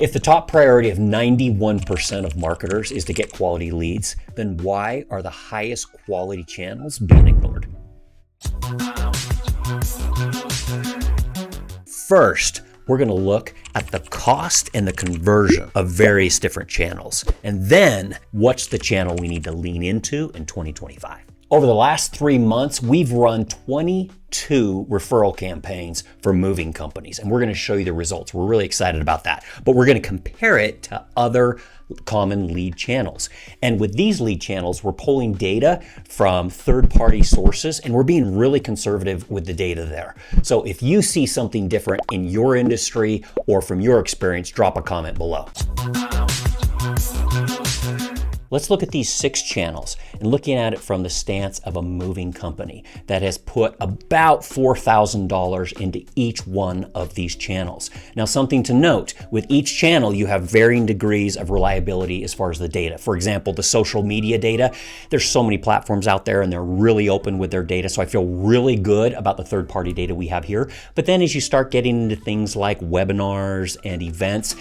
If the top priority of 91% of marketers is to get quality leads, then why are the highest quality channels being ignored? First, we're going to look at the cost and the conversion of various different channels. And then what's the channel we need to lean into in 2025? Over the last 3 months, we've run 22 referral campaigns for moving companies, and we're going to show you the results. We're really excited about that, but we're going to compare it to other common lead channels. And with these lead channels, we're pulling data from third-party sources, and we're being really conservative with the data there. So if you see something different in your industry or from your experience, drop a comment below. Let's look at these 6 channels and looking at it from the stance of a moving company that has put about $4,000 into each one of these channels. Now, something to note, with each channel, you have varying degrees of reliability as far as the data. For example, the social media data, there's so many platforms out there and they're really open with their data. So I feel really good about the third-party data we have here. But then as you start getting into things like webinars and events,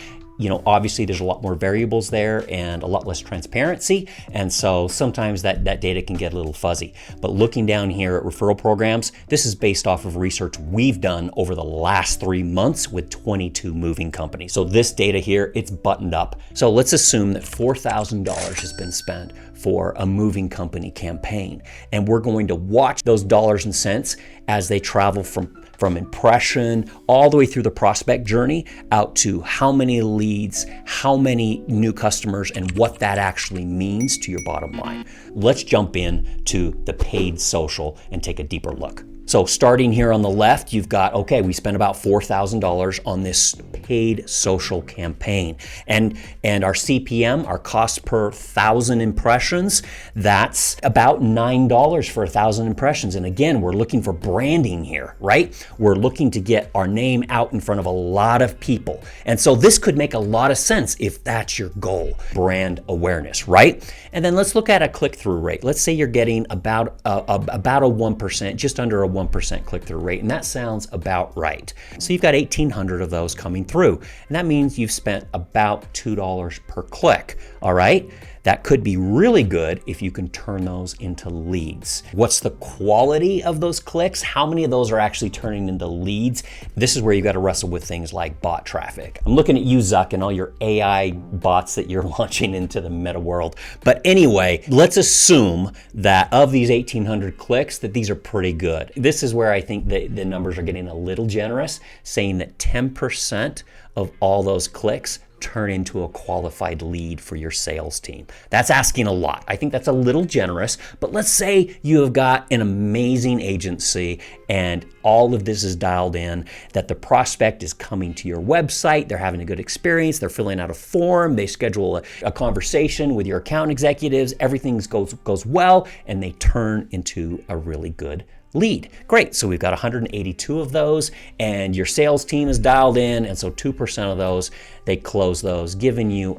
obviously there's a lot more variables there and a lot less transparency. And so sometimes that data can get a little fuzzy. But looking down here at referral programs, this is based off of research we've done over the last 3 months with 22 moving companies. So this data here, it's buttoned up. So let's assume that $4,000 has been spent for a moving company campaign. And we're going to watch those dollars and cents as they travel from impression all the way through the prospect journey out to how many leads, how many new customers, and what that actually means to your bottom line. Let's jump in to the paid social and take a deeper look. So starting here on the left, you've got, okay, we spent about $4,000 on this paid social campaign. And our CPM, our cost per 1,000 impressions, that's about $9 for 1,000 impressions. And again, we're looking for branding here, right? We're looking to get our name out in front of a lot of people. And so this could make a lot of sense if that's your goal, brand awareness, right? And then let's look at a click-through rate. Let's say you're getting about a 1%, just under a 1% click-through rate, and that sounds about right. So you've got 1,800 of those coming through, and that means you've spent about $2 per click, all right? That could be really good if you can turn those into leads. What's the quality of those clicks? How many of those are actually turning into leads? This is where you got to wrestle with things like bot traffic. I'm looking at you, Zuck, and all your AI bots that you're launching into the meta world. But anyway, let's assume that of these 1,800 clicks, that these are pretty good. This is where I think the numbers are getting a little generous, saying that 10% of all those clicks turn into a qualified lead for your sales team. That's asking a lot. I think that's a little generous, but let's say you have got an amazing agency and all of this is dialed in, that the prospect is coming to your website, they're having a good experience, they're filling out a form, they schedule a conversation with your account executives, everything goes well, and they turn into a really good lead. Great, so we've got 182 of those and your sales team is dialed in, and so 2% of those, they close those, giving you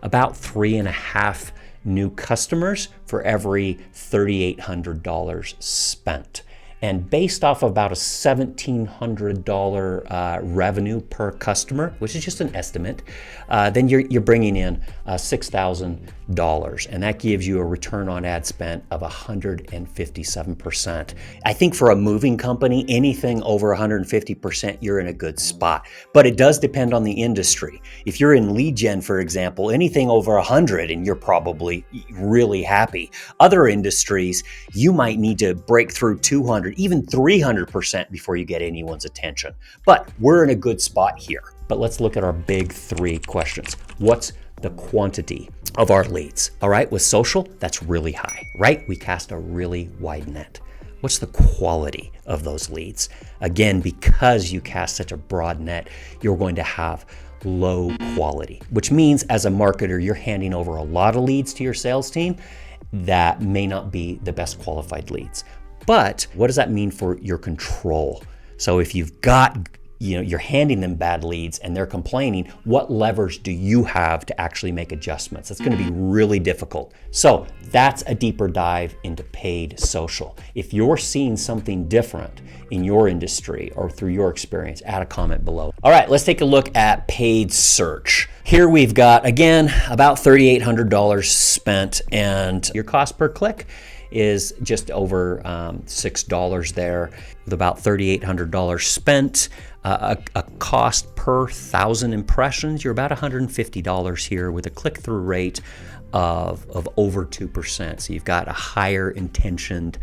about 3.5 new customers for every $3,800 spent. And based off of about a $1,700 revenue per customer, which is just an estimate, then you're bringing in $6,000, and that gives you a return on ad spent of 157%. I think for a moving company, anything over 150%, you're in a good spot. But it does depend on the industry. If you're in lead gen, for example, anything over 100, and you're probably really happy. Other industries, you might need to break through 200, even 300% before you get anyone's attention. But we're in a good spot here. But let's look at our big 3 questions. What's the quantity of our leads? All right, with social, that's really high, right? We cast a really wide net. What's the quality of those leads? Again, because you cast such a broad net, you're going to have low quality, which means as a marketer, you're handing over a lot of leads to your sales team that may not be the best qualified leads. But what does that mean for your control? So if you've got you're handing them bad leads and they're complaining, what levers do you have to actually make adjustments? That's going to be really difficult. So that's a deeper dive into paid social. If you're seeing something different in your industry or through your experience, add a comment below. All right, let's take a look at paid search. Here we've got, again, about $3,800 spent, and your cost per click is just over $6 there, with about $3,800 spent. A cost per 1,000 impressions, you're about $150 here, with a click-through rate of over 2%. So you've got a higher intentioned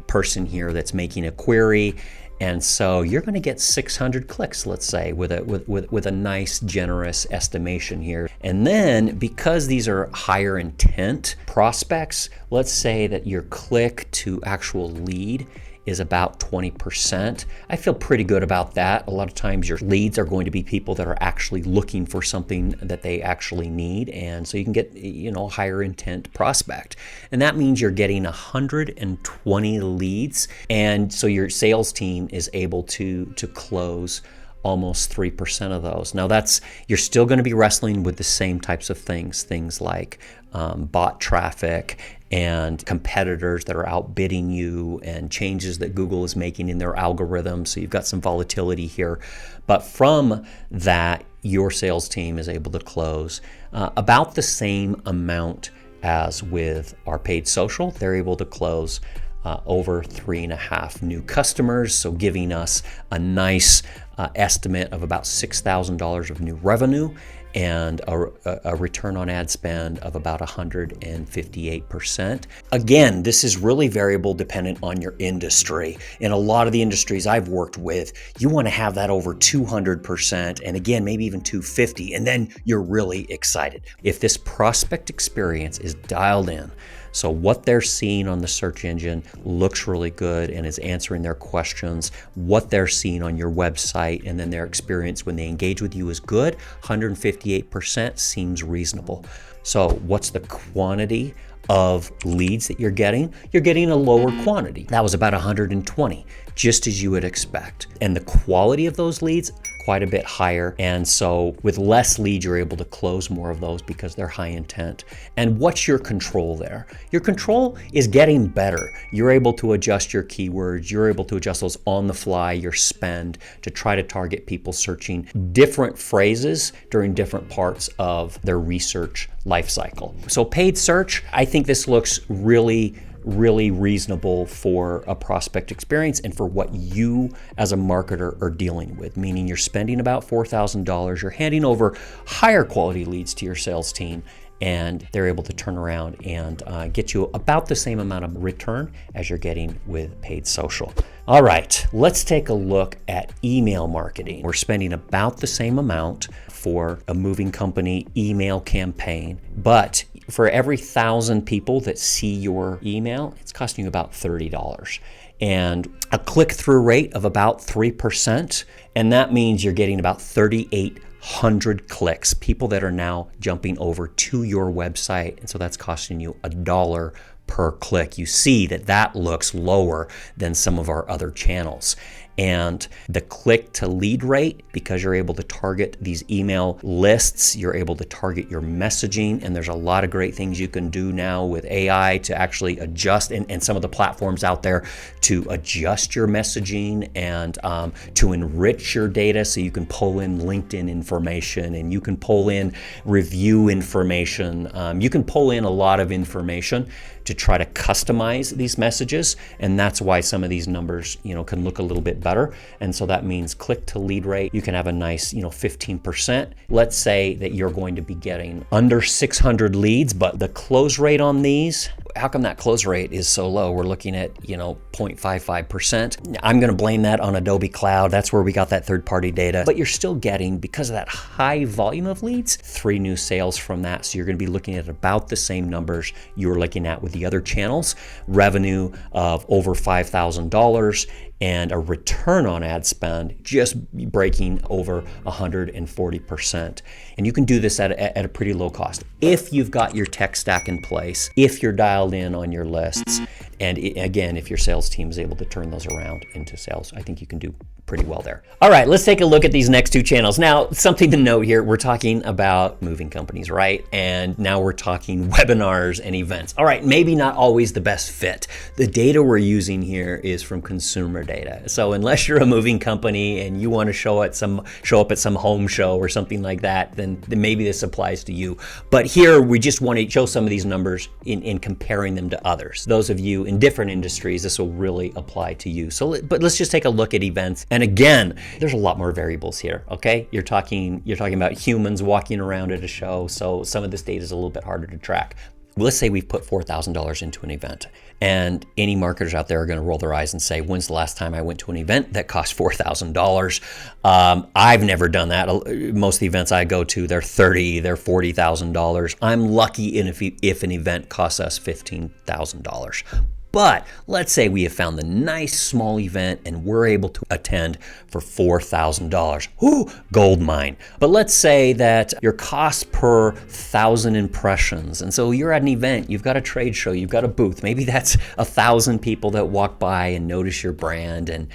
person here that's making a query. And so you're going to get 600 clicks, let's say, with a nice, generous estimation here. And then, because these are higher intent prospects, let's say that your click to actual lead is about 20%. I feel pretty good about that. A lot of times your leads are going to be people that are actually looking for something that they actually need. And so you can get, higher intent prospect. And that means you're getting 120 leads. And so your sales team is able to close almost 3% of those. Now you're still going to be wrestling with the same types of things like bot traffic and competitors that are outbidding you and changes that Google is making in their algorithm. So you've got some volatility here. But from that, your sales team is able to close about the same amount as with our paid social. They're able to close over 3.5 new customers, so giving us a nice estimate of about $6,000 of new revenue and a return on ad spend of about 158%. Again, this is really variable dependent on your industry. In a lot of the industries I've worked with, you want to have that over 200%, and again, maybe even 250, and then you're really excited. If this prospect experience is dialed in, so what they're seeing on the search engine looks really good and is answering their questions, what they're seeing on your website, and then their experience when they engage with you is good, 158% seems reasonable. So what's the quantity of leads that you're getting? You're getting a lower quantity. That was about 120, just as you would expect. And the quality of those leads, quite a bit higher. And so with less leads, you're able to close more of those because they're high intent. And what's your control there? Your control is getting better. You're able to adjust your keywords. You're able to adjust those on the fly, your spend, to try to target people searching different phrases during different parts of their research life cycle. So paid search, I think this looks really reasonable for a prospect experience and for what you as a marketer are dealing with, meaning you're spending about $4,000, you're handing over higher quality leads to your sales team, and they're able to turn around and get you about the same amount of return as you're getting with paid social. All right, let's take a look at email marketing. We're spending about the same amount for a moving company email campaign, but for every 1,000 people that see your email, it's costing you about $30. And a click-through rate of about 3%. And that means you're getting about 3,800 clicks, people that are now jumping over to your website. And so that's costing you $1 per click. You see that looks lower than some of our other channels. And the click to lead rate, because you're able to target these email lists, you're able to target your messaging, and there's a lot of great things you can do now with AI to actually adjust, and some of the platforms out there to adjust your messaging and to enrich your data, so you can pull in LinkedIn information and you can pull in review information. You can pull in a lot of information to try to customize these messages, and that's why some of these numbers, can look a little bit better. And so that means click to lead rate, you can have a nice, 15%. Let's say that you're going to be getting under 600 leads, but the close rate on these, how come that close rate is so low? We're looking at, 0.55%. I'm going to blame that on Adobe Cloud. That's where we got that third-party data. But you're still getting, because of that high volume of leads, 3 new sales from that. So you're going to be looking at about the same numbers you were looking at with the other channels. Revenue of over $5,000 and a return on ad spend just breaking over 140%. And you can do this at a pretty low cost if you've got your tech stack in place, if you're dialed in on your lists, and again, if your sales team is able to turn those around into sales. I think you can do pretty well there. All right, let's take a look at these next two channels. Now, something to note here, we're talking about moving companies, right? And now we're talking webinars and events. All right, maybe not always the best fit. The data we're using here is from consumer data. So unless you're a moving company and you want to show up at some home show or something like that, then maybe this applies to you. But here we just want to show some of these numbers in comparing them to others. Those of you in different industries, this will really apply to you. But let's just take a look at events. And again, there's a lot more variables here, okay? You're talking about humans walking around at a show, so some of this data is a little bit harder to track. Let's say we've put $4,000 into an event, and any marketers out there are going to roll their eyes and say, when's the last time I went to an event that cost $4,000? I've never done that. Most of the events I go to, they're $30,000, they're $40,000. I'm lucky if an event costs us $15,000. But let's say we have found the nice small event and we're able to attend for $4,000. Whoo, gold mine. But let's say that your cost per 1,000 impressions. And so you're at an event, you've got a trade show, you've got a booth. Maybe that's 1,000 people that walk by and notice your brand and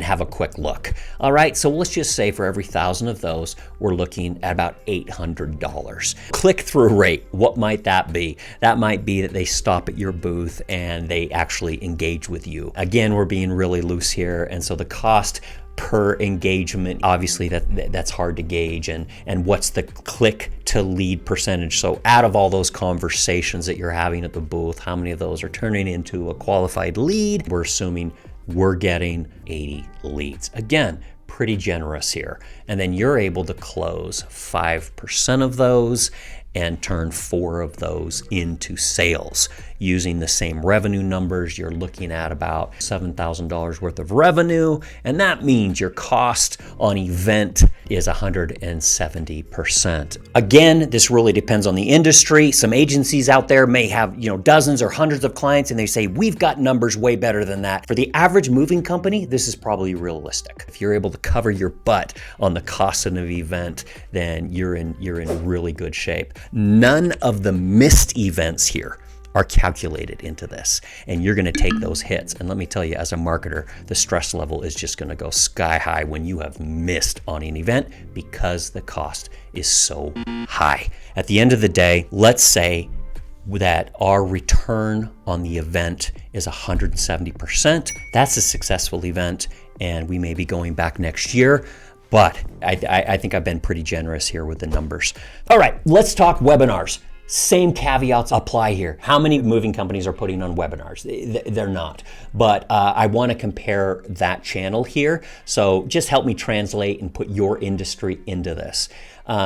have a quick look. All right, so let's just say for every 1,000 of those, we're looking at about $800. Click-through rate, what might that be? That might be that they stop at your booth and they actually engage with you. Again, we're being really loose here, and so the cost per engagement, obviously that's hard to gauge, and what's the click to lead percentage. So out of all those conversations that you're having at the booth, how many of those are turning into a qualified lead? We're assuming we're getting 80 leads. Again, pretty generous here. And then you're able to close 5% of those and turn 4 of those into sales. Using the same revenue numbers, you're looking at about $7,000 worth of revenue, and that means your cost on event is 170%. Again, this really depends on the industry. Some agencies out there may have, dozens or hundreds of clients, and they say, we've got numbers way better than that. For the average moving company, this is probably realistic. If you're able to cover your butt on the cost of an event, then you're in really good shape. None of the missed events here are calculated into this, and you're going to take those hits. And let me tell you, as a marketer, the stress level is just going to go sky high when you have missed on an event because the cost is so high. At the end of the day, let's say that our return on the event is 170%. That's a successful event, and we may be going back next year. But I think I've been pretty generous here with the numbers. All right, let's talk webinars. Same caveats apply here. How many moving companies are putting on webinars? They're not. But I want to compare that channel here. So just help me translate and put your industry into this.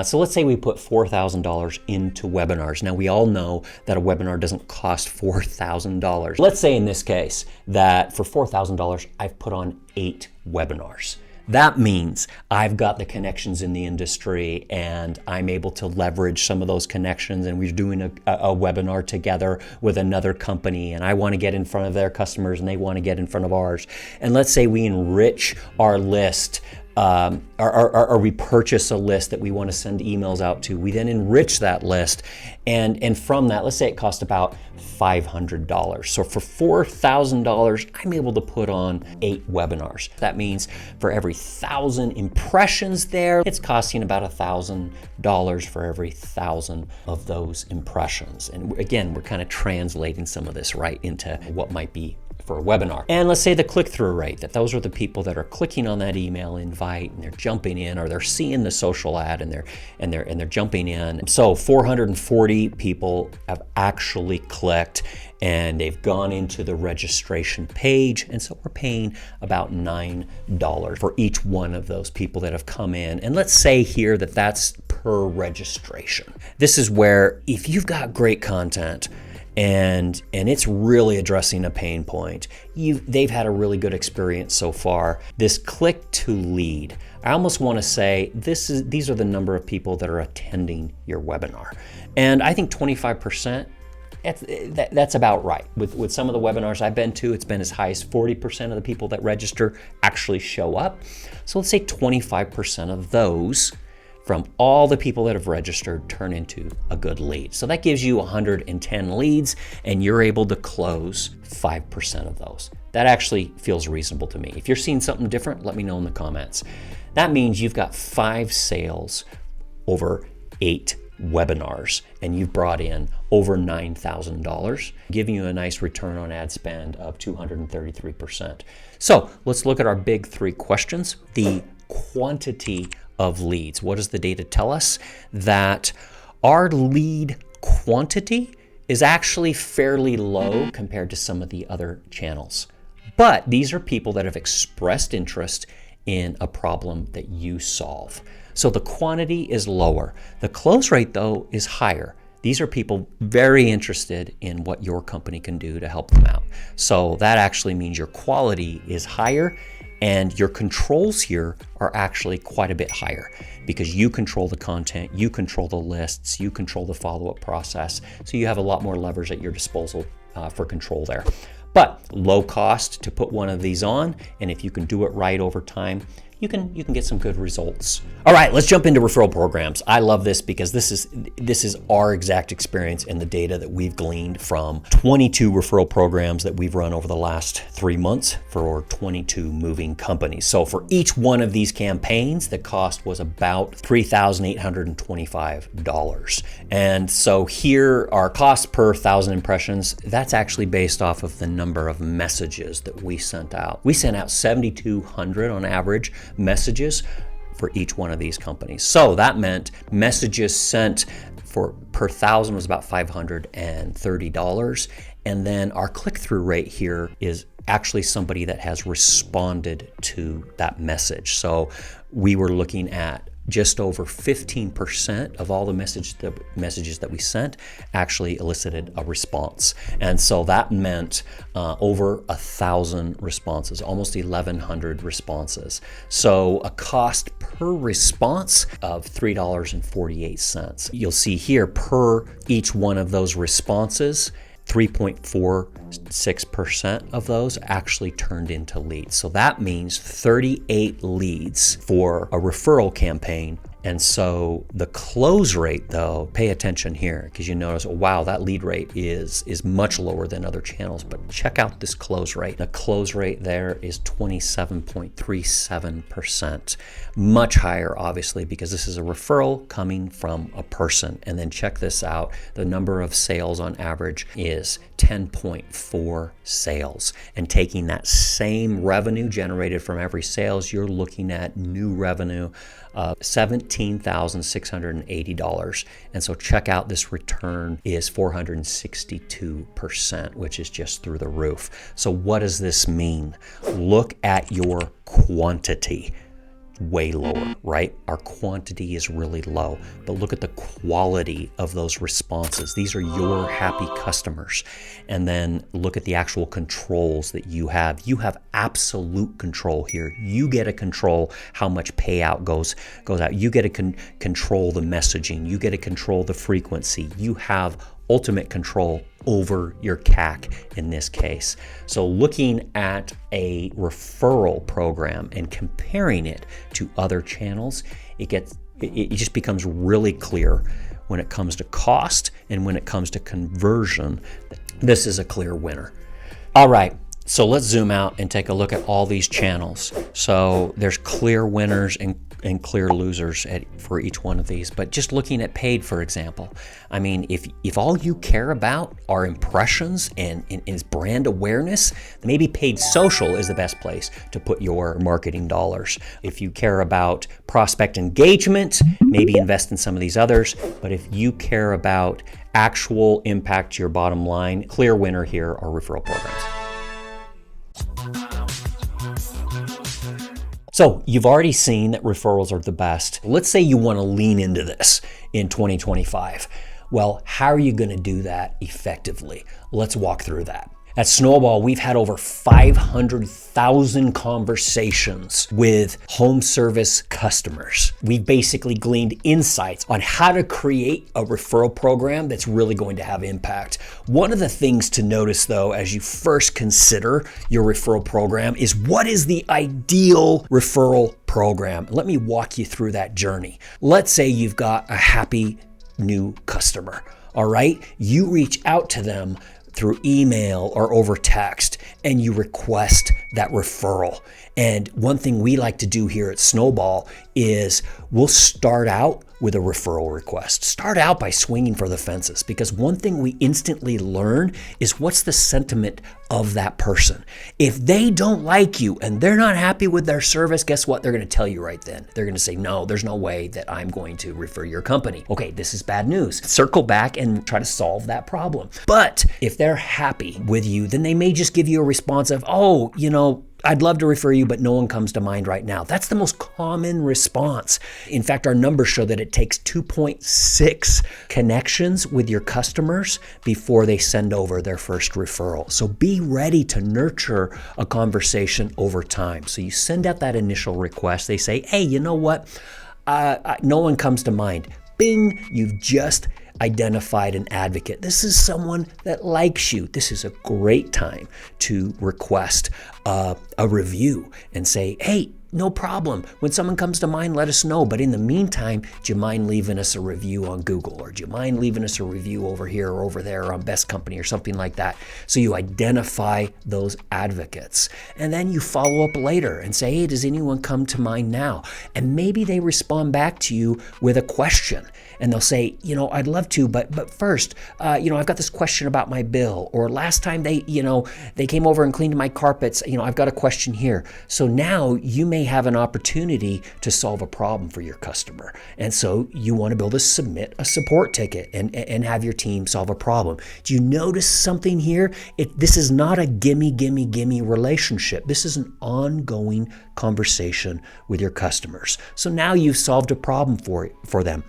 So let's say we put $4,000 into webinars. Now we all know that a webinar doesn't cost $4,000. Let's say in this case that for $4,000, I've put on 8 webinars. That means I've got the connections in the industry and I'm able to leverage some of those connections, and we're doing a webinar together with another company, and I want to get in front of their customers and they want to get in front of ours. And let's say we enrich our list, or we purchase a list that we want to send emails out to. We then enrich that list, and from that, let's say it cost about $500. So for $4,000, I'm able to put on 8 webinars. That means for every 1,000 impressions there, it's costing about $1,000 for every 1,000 of those impressions. And again, we're kind of translating some of this right into what might be for a webinar. And let's say the click-through rate, that those are the people that are clicking on that email invite and they're jumping in, or they're seeing the social ad and they're jumping in. So 440 people have actually clicked and they've gone into the registration page, and so we're paying about $9 for each one of those people that have come in. And let's say here that that's per registration. This is where if you've got great content and it's really addressing a pain point, they've had a really good experience so far. This click to lead, I almost want to say these are the number of people that are attending your webinar. And I think 25%, that's about right. With some of the webinars I've been to, it's been as high as 40% of the people that register actually show up. So let's say 25% of those from all the people that have registered turn into a good lead. So that gives you 110 leads, and you're able to close 5% of those. That actually feels reasonable to me. If you're seeing something different, let me know in the comments. That means you've got 5 sales over 8 webinars, and you've brought in over $9,000, giving you a nice return on ad spend of 233%. So let's look at our big 3 questions. The quantity of leads. What does the data tell us? That our lead quantity is actually fairly low compared to some of the other channels. But these are people that have expressed interest in a problem that you solve. So the quantity is lower. The close rate, though, is higher. These are people very interested in what your company can do to help them out. So that actually means your quality is higher, and your controls here are actually quite a bit higher because you control the content, you control the lists, you control the follow-up process. So you have a lot more levers at your disposal for control there. But low cost to put one of these on, and if you can do it right over time, you can get some good results. All right, let's jump into referral programs. I love this because this is our exact experience and the data that we've gleaned from 22 referral programs that we've run over the last 3 months for 22 moving companies. So for each one of these campaigns, the cost was about $3,825. And so here, our cost per 1,000 impressions, that's actually based off of the number of messages that we sent out. We sent out 7,200 on average messages for each one of these companies. So that meant messages sent per 1,000 was about $530. And then our click-through rate here is actually somebody that has responded to that message. So we were looking at just over 15% of all the messages that we sent actually elicited a response. And so that meant over 1,000 responses, almost 1,100 responses. So a cost per response of $3.48. You'll see here per each one of those responses, 3.46% of those actually turned into leads. So that means 38 leads for a referral campaign. And so the close rate, though, pay attention here because you notice, oh, wow, that lead rate is much lower than other channels. But check out this close rate. The close rate there is 27.37%. Much higher, obviously, because this is a referral coming from a person. And then check this out. The number of sales on average is 10.4 sales. And taking that same revenue generated from every sales, you're looking at new revenue of $17,680. And so check out, this return is 462%, which is just through the roof. So what does this mean? Look at your quantity. Way lower, right? Our quantity is really low, but look at the quality of those responses. These are your happy customers. And then look at the actual controls that you have. You have absolute control here. You get to control how much payout goes out. You get to control the messaging. You get to control the frequency. You have ultimate control over your CAC in this case. So looking at a referral program and comparing it to other channels, it just becomes really clear when it comes to cost and when it comes to conversion. This is a clear winner. All right, so let's zoom out and take a look at all these channels. So there's clear winners and clear losers for each one of these. But just looking at paid, for example, I mean, if all you care about are impressions and is brand awareness, maybe paid social is the best place to put your marketing dollars. If you care about prospect engagement, maybe invest in some of these others. But if you care about actual impact to your bottom line, clear winner here are referral programs. So you've already seen that referrals are the best. Let's say you want to lean into this in 2025. Well, how are you going to do that effectively? Let's walk through that. At Snoball, we've had over 500,000 conversations with home service customers. We've basically gleaned insights on how to create a referral program that's really going to have impact. One of the things to notice, though, as you first consider your referral program is what is the ideal referral program? Let me walk you through that journey. Let's say you've got a happy new customer. All right, you reach out to them through email or over text, and you request that referral. And one thing we like to do here at Snowball is we'll start out with a referral request. Start out by swinging for the fences, because one thing we instantly learn is what's the sentiment of that person. If they don't like you and they're not happy with their service, guess what? They're going to tell you right then. They're going to say, no, there's no way that I'm going to refer your company. Okay, this is bad news. Circle back and try to solve that problem. But if they're happy with you, then they may just give you a response of, oh, I'd love to refer you, but no one comes to mind right now. That's the most common response. In fact, our numbers show that it takes 2.6 connections with your customers before they send over their first referral. So be ready to nurture a conversation over time. So you send out that initial request. They say, hey, you know what? No one comes to mind. Bing, you've just identified an advocate. This is someone that likes you. This is a great time to request a review and say, hey, no problem. When someone comes to mind, let us know. But in the meantime, do you mind leaving us a review on Google? Or do you mind leaving us a review over here or over there on Best Company or something like that? So you identify those advocates. And then you follow up later and say, hey, does anyone come to mind now? And maybe they respond back to you with a question. And they'll say, I'd love to, but first, I've got this question about my bill. Or last time they came over and cleaned my carpets, I've got a question here. So now you may have an opportunity to solve a problem for your customer. And so you want to be able to submit a support ticket and have your team solve a problem. Do you notice something here? This is not a gimme relationship. This is an ongoing conversation with your customers. So now you've solved a problem for them.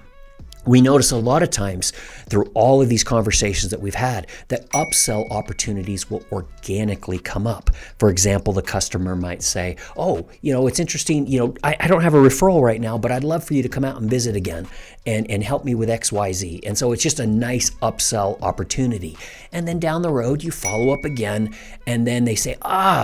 We notice a lot of times through all of these conversations that we've had that upsell opportunities will organically come up. For example, the customer might say, oh, it's interesting, I don't have a referral right now, but I'd love for you to come out and visit again and help me with XYZ. And so it's just a nice upsell opportunity. And then down the road, you follow up again, and then they say,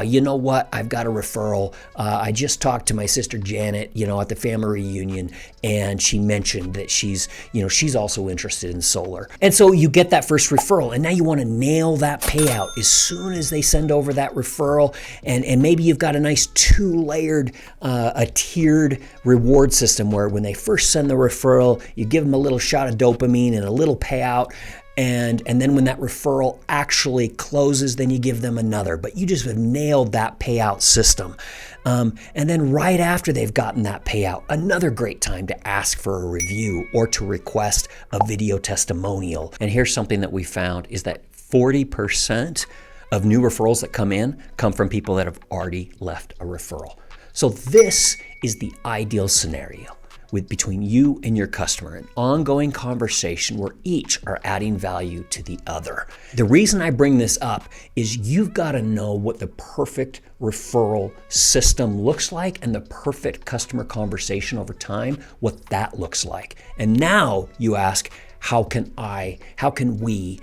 you know what? I've got a referral. I just talked to my sister Janet, at the family reunion, and she mentioned that she's also interested in solar. And so you get that first referral, and now you want to nail that payout as soon as they send over that referral. And maybe you've got a nice two-layered, a tiered reward system where when they first send the referral, you give them a little shot of dopamine and a little payout. And then when that referral actually closes, then you give them another. But you just have nailed that payout system. And then right after they've gotten that payout, another great time to ask for a review or to request a video testimonial. And here's something that we found is that 40% of new referrals that come from people that have already left a referral. So this is the ideal scenario. Between you and your customer, an ongoing conversation where each are adding value to the other. The reason I bring this up is you've got to know what the perfect referral system looks like and the perfect customer conversation over time, what that looks like. And now you ask, how can we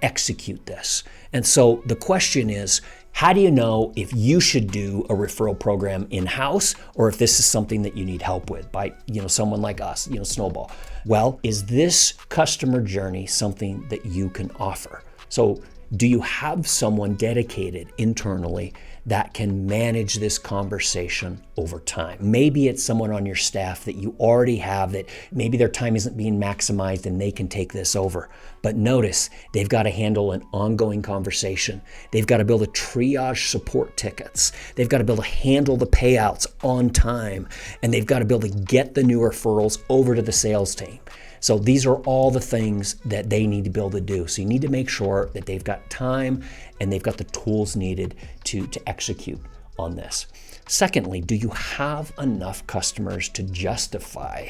execute this? And so the question is, how do you know if you should do a referral program in-house or if this is something that you need help with by, someone like us, Snowball? Well, is this customer journey something that you can offer? So do you have someone dedicated internally that can manage this conversation over time? Maybe it's someone on your staff that you already have that maybe their time isn't being maximized and they can take this over. But notice, they've got to handle an ongoing conversation. They've got to be able to triage support tickets. They've got to be able to handle the payouts on time. And they've got to be able to get the new referrals over to the sales team. So these are all the things that they need to be able to do. So you need to make sure that they've got time and they've got the tools needed to execute on this. Secondly, do you have enough customers to justify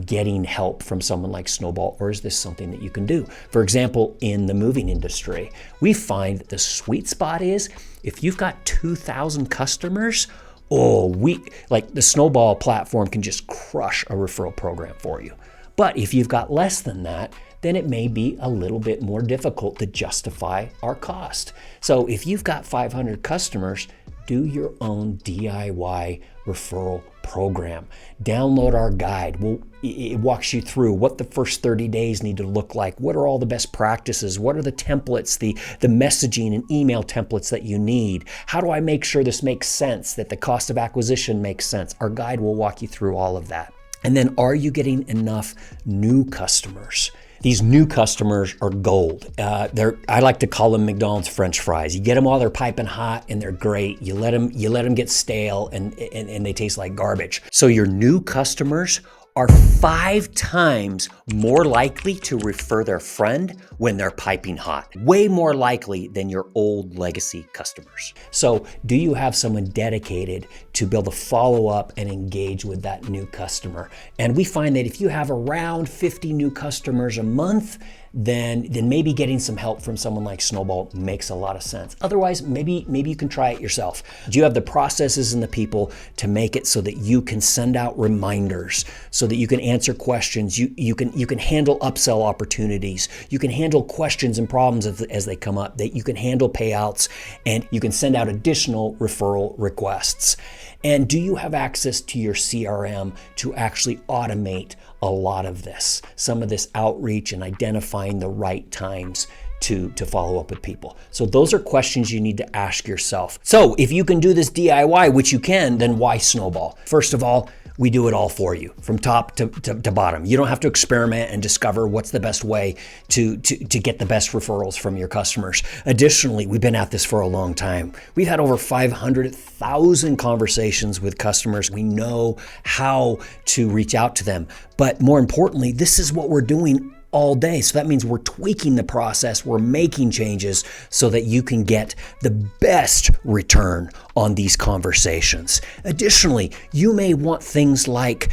getting help from someone like Snowball, or is this something that you can do? For example, in the moving industry, we find that the sweet spot is if you've got 2,000 customers, the Snowball platform can just crush a referral program for you. But if you've got less than that, then it may be a little bit more difficult to justify our cost. So if you've got 500 customers, do your own DIY referral Program. Download our guide. It walks you through what the first 30 days need to look like. What are all the best practices? What are the templates, the messaging and email templates that you need? How do I make sure this makes sense, that the cost of acquisition makes sense? Our guide will walk you through all of that. And then, are you getting enough new customers? These new customers are gold. I like to call them McDonald's French fries. You get them while they're piping hot and they're great. You let them get stale and they taste like garbage. So your new customers are 5 times more likely to refer their friend when they're piping hot. Way more likely than your old legacy customers. So do you have someone dedicated to be able to follow up and engage with that new customer? And we find that if you have around 50 new customers a month, then maybe getting some help from someone like Snoball makes a lot of sense. Otherwise, maybe you can try it yourself. Do you have the processes and the people to make it so that you can send out reminders, so that you can answer questions, you can handle upsell opportunities, you can handle questions and problems as they come up, that you can handle payouts, and you can send out additional referral requests? And do you have access to your CRM to actually automate a lot of this, some of this outreach and identifying the right times to follow up with people? So those are questions you need to ask yourself. So if you can do this DIY, which you can, then why Snowball? First of all, we do it all for you from top to bottom. You don't have to experiment and discover what's the best way to get the best referrals from your customers. Additionally, we've been at this for a long time. We've had over 500,000 conversations with customers. We know how to reach out to them. But more importantly, this is what we're doing all day. So that means we're tweaking the process, we're making changes so that you can get the best return on these conversations. Additionally, you may want things like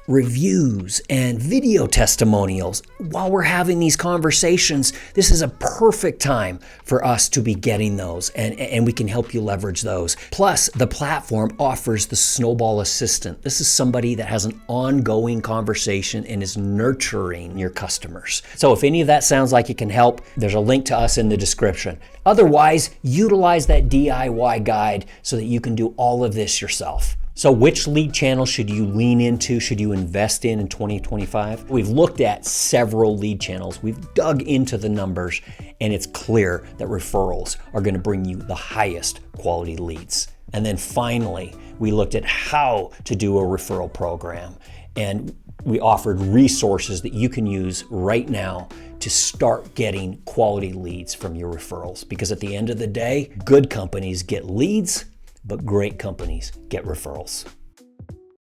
reviews and video testimonials. While we're having these conversations, this is a perfect time for us to be getting those, and we can help you leverage those. Plus, the platform offers the Snowball Assistant. This is somebody that has an ongoing conversation and is nurturing your customers. So if any of that sounds like it can help, there's a link to us in the description. Otherwise, utilize that DIY guide so that you can do all of this yourself. So which lead channel should you lean into, should you invest in 2025? We've looked at several lead channels. We've dug into the numbers, and it's clear that referrals are going to bring you the highest quality leads. And then finally, we looked at how to do a referral program, and we offered resources that you can use right now to start getting quality leads from your referrals. Because at the end of the day, good companies get leads, but great companies get referrals.